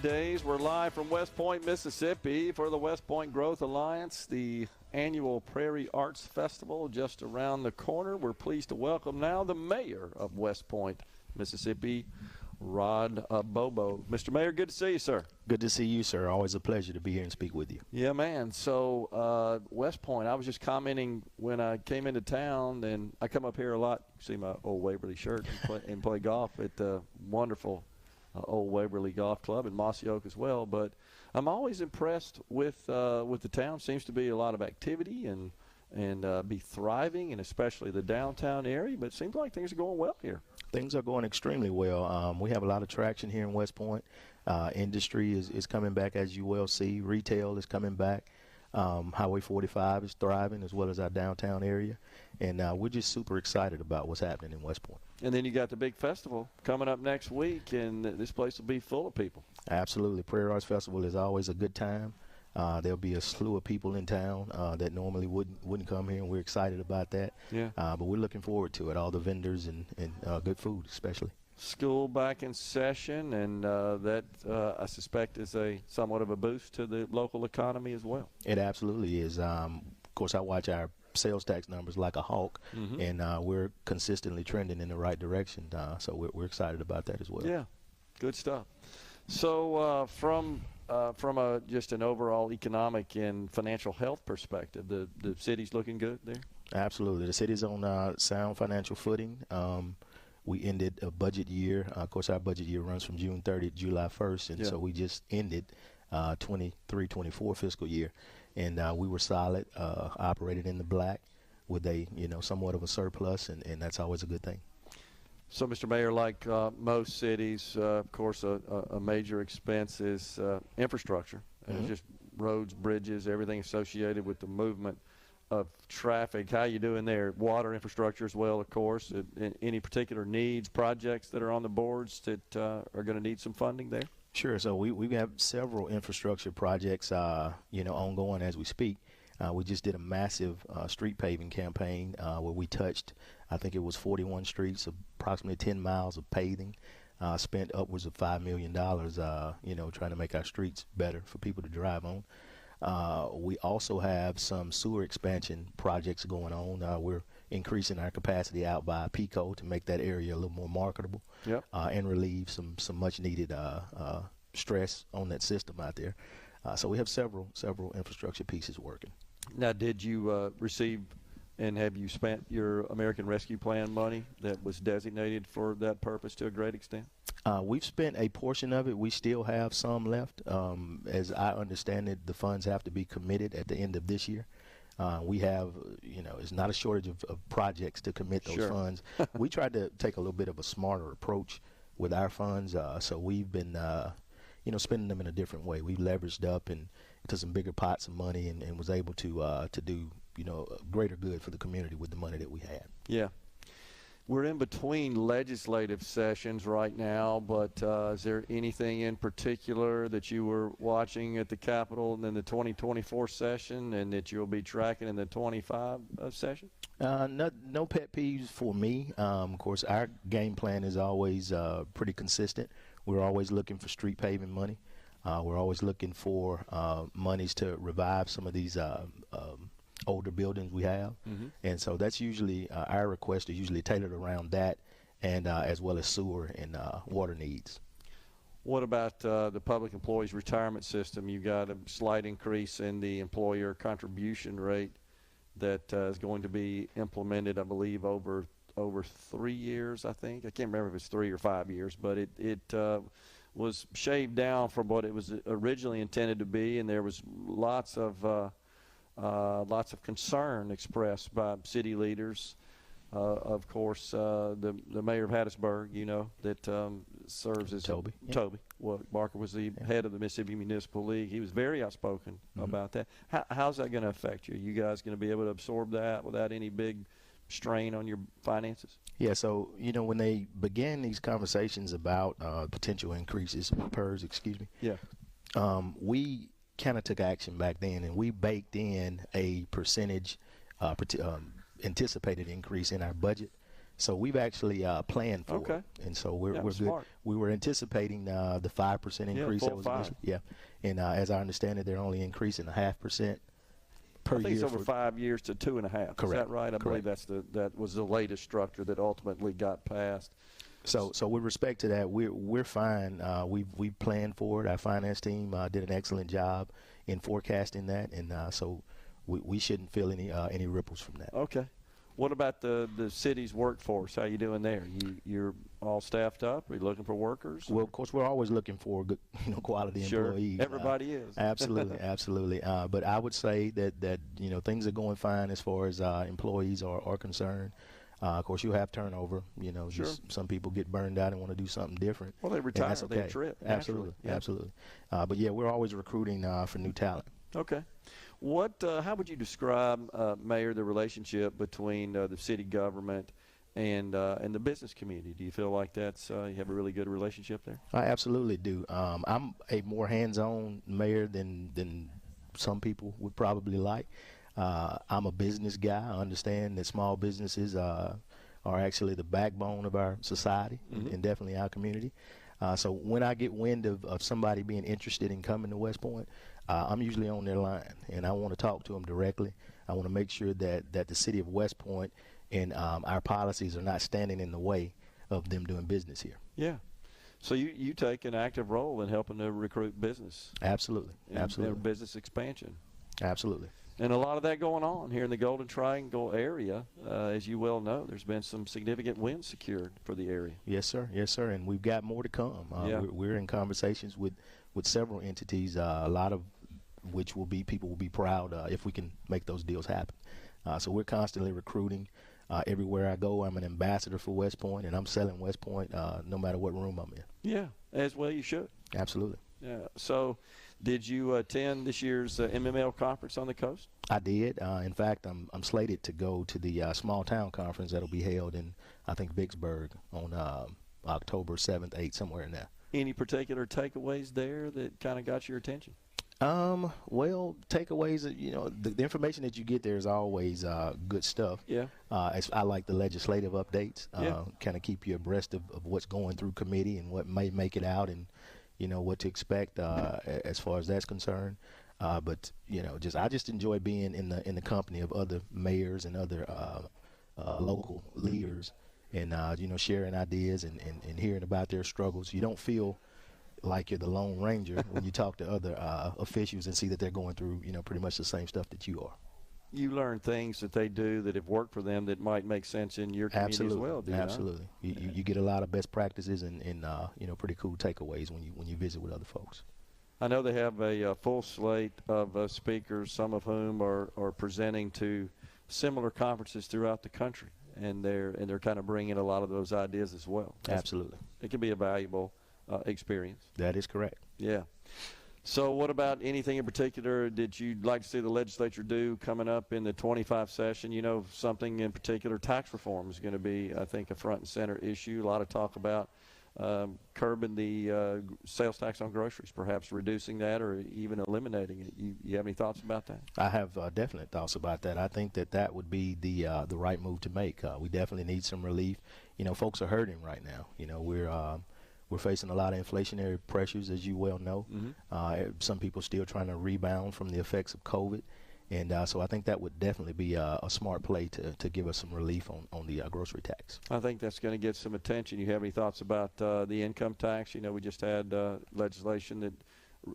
Middays. We're live from West Point, Mississippi for the West Point Growth Alliance, the annual Prairie Arts Festival just around the corner. We're pleased to welcome now the mayor of West Point, Mississippi, Rod Bobo. Mr. Mayor, good to see you, sir. Good to see you, sir. Always a pleasure to be here and speak with you. Yeah, man. So West Point, I was just commenting when I came into town, and I come up here a lot. You see my old Waverly shirt and play golf at the wonderful Old Waverly Golf Club in Mossy Oak as well. But I'm always impressed with the town. Seems to be a lot of activity and be thriving, and especially the downtown area. But it seems like things are going well here. Things are going extremely well. We have a lot of traction here in West Point. Industry is coming back, as you well see. Retail is coming back. Highway 45 is thriving, as well as our downtown area. And we're just super excited about what's happening in West Point. And then you got the big festival coming up next week, and this place will be full of people. Absolutely. Prairie Arts Festival is always a good time. There'll be a slew of people in town that normally wouldn't come here, and we're excited about that. Yeah. But we're looking forward to it, all the vendors and good food especially. School back in session, and that I suspect is somewhat of a boost to the local economy as well. It absolutely is. Of course, I watch our sales tax numbers like a hawk, and we're consistently trending in the right direction. So we're excited about that as well. Yeah, good stuff. So from just an overall economic and financial health perspective, the city's looking good there? Absolutely. The city's on sound financial footing. We ended a budget year. Of course, our budget year runs from June 30th to July 1st, and so we just ended 23-24 fiscal year. And we were solid, operated in the black with a, somewhat of a surplus, and that's always a good thing. So, Mr. Mayor, like most cities, of course, a major expense is infrastructure. And it's just roads, bridges, everything associated with the movement of traffic. How you doing there? Water infrastructure as well, of course. Any particular needs, projects that are on the boards that are going to need some funding there? Sure. So we have several infrastructure projects, ongoing as we speak. We just did a massive street paving campaign where we touched, I think it was 41 streets, approximately 10 miles of paving, spent upwards of $5 million, trying to make our streets better for people to drive on. We also have some sewer expansion projects going on. We're increasing our capacity out by PICO to make that area a little more marketable, and relieve some much needed stress on that system out there. So we have several infrastructure pieces working. Now, did you receive and have you spent your American Rescue Plan money that was designated for that purpose to a great extent? We've spent a portion of it. We still have some left. As I understand it, the funds have to be committed at the end of this year. We have, it's not a shortage of projects to commit those funds. We tried to take a little bit of a smarter approach with our funds, so we've been spending them in a different way. We leveraged up into some bigger pots of money and was able to do, greater good for the community with the money that we had. Yeah. We're in between legislative sessions right now, but is there anything in particular that you were watching at the Capitol in the 2024 session and that you'll be tracking in the 25 session? No pet peeves for me. Of course, our game plan is always pretty consistent. We're always looking for street paving money. We're always looking for monies to revive some of these older buildings we have. And so that's usually our requests are usually tailored around that, and as well as sewer and water needs. What about the public employees retirement system? You got a slight increase in the employer contribution rate that is going to be implemented, I believe, over 3 years, I think. I can't remember if it's 3 or 5 years, but it was shaved down from what it was originally intended to be, and there was lots of concern expressed by city leaders. Of course, the mayor of Hattiesburg, that serves as Toby. Toby. Well, Barker was the head of the Mississippi Municipal League. He was very outspoken about that. How's that going to affect you? You guys going to be able to absorb that without any big strain on your finances? Yeah, so, when they began these conversations about potential increases, PERS, we kind of took action back then, and we baked in a percentage anticipated increase in our budget. So we've actually planned for it, and so we're good. Smart. We were anticipating the 5% increase. Full that was 5. And as I understand it, they're only increasing 0.5% per year. I think it's over 5 years to 2.5. Correct. Is that right? I believe that was the latest structure that ultimately got passed. So with respect to that, we're fine. We planned for it. Our finance team did an excellent job in forecasting that, and so we shouldn't feel any ripples from that. Okay. What about the city's workforce? How you doing there? You're all staffed up? Are you looking for workers? Well, of course, we're always looking for good, quality employees. Everybody is. Absolutely, absolutely. But I would say that things are going fine as far as employees are concerned. Of course, you have turnover. Just some people get burned out and want to do something different. Well, they retire. That's okay. They trip. Absolutely, absolutely. But yeah, we're always recruiting for new talent. Okay. How would you describe, Mayor, the relationship between the city government and the business community? Do you feel like that's you have a really good relationship there? I absolutely do. I'm a more hands-on mayor than some people would probably like. I'm a business guy. I understand that small businesses are actually the backbone of our society and definitely our community. So when I get wind of somebody being interested in coming to West Point, I'm usually on their line, and I want to talk to them directly. I want to make sure that the city of West Point and our policies are not standing in the way of them doing business here. Yeah. So you take an active role in helping to recruit business. Absolutely. Absolutely. And business expansion. Absolutely. And a lot of that going on here in the Golden Triangle area. As you well know, there's been some significant wins secured for the area. Yes, sir. Yes, sir. And we've got more to come. We're in conversations with several entities, a lot of which people will be proud if we can make those deals happen. So we're constantly recruiting. Everywhere I go, I'm an ambassador for West Point, and I'm selling West Point no matter what room I'm in. Yeah, as well you should. Absolutely. Yeah. So did you attend this year's MML conference on the coast? I did. In fact, I'm slated to go to the small town conference that'll be held in, I think, Vicksburg on October 7th, 8th, somewhere in there. Any particular takeaways there that kind of got your attention? Well, takeaways, the information that you get there is always good stuff. Yeah. I like the legislative updates, kind of keep you abreast of what's going through committee and what may make it out and, what to expect as far as that's concerned. But, I just enjoy being in the company of other mayors and other local leaders and, sharing ideas and hearing about their struggles. You don't feel like you're the Lone Ranger when you talk to other officials and see that they're going through, pretty much the same stuff that you are. You learn things that they do that have worked for them that might make sense in your community as well. Absolutely. You get a lot of best practices and pretty cool takeaways when you visit with other folks. I know they have a full slate of speakers, some of whom are presenting to similar conferences throughout the country, and they're kind of bringing a lot of those ideas as well. Absolutely. It can be a valuable experience. That is correct. Yeah. So what about anything in particular that you'd like to see the legislature do coming up in the 25 session? Something in particular, tax reform is going to be, I think, a front and center issue. A lot of talk about curbing the sales tax on groceries, perhaps reducing that or even eliminating it. You have any thoughts about that? I have definite thoughts about that. I think that would be the right move to make. We definitely need some relief. Folks are hurting right now. We're facing a lot of inflationary pressures, as you well know. Some people still trying to rebound from the effects of COVID. And so I think that would definitely be a smart play to give us some relief on the grocery tax. I think that's going to get some attention. You have any thoughts about the income tax? We just had legislation that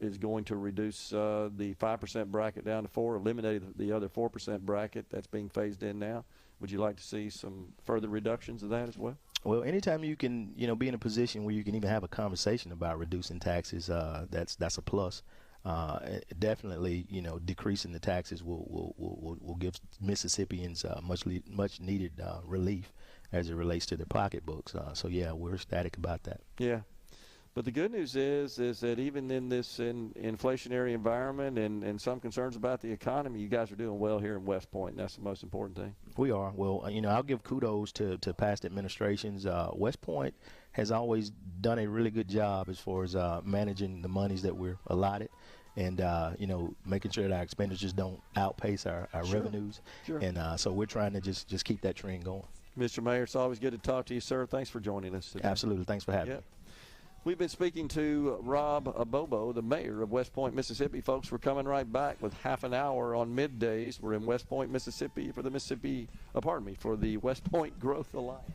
is going to reduce the 5% bracket down to 4%, eliminate the other 4% bracket that's being phased in now. Would you like to see some further reductions of that as well? Well, anytime you can, be in a position where you can even have a conversation about reducing taxes, that's a plus. Definitely, decreasing the taxes will give Mississippians much needed relief as it relates to their pocketbooks. So yeah, we're ecstatic about that. Yeah. But the good news is that even in this inflationary environment and some concerns about the economy, you guys are doing well here in West Point, and that's the most important thing. We are. Well, I'll give kudos to past administrations. West Point has always done a really good job as far as managing the monies that we're allotted and, making sure that our expenditures don't outpace our revenues. Sure. And so we're trying to just keep that trend going. Mr. Mayor, it's always good to talk to you, sir. Thanks for joining us today. Absolutely. Thanks for having me. We've been speaking to Rod Bobo, the mayor of West Point, Mississippi. Folks, we're coming right back with half an hour on middays. We're in West Point, Mississippi for the West Point Growth Alliance.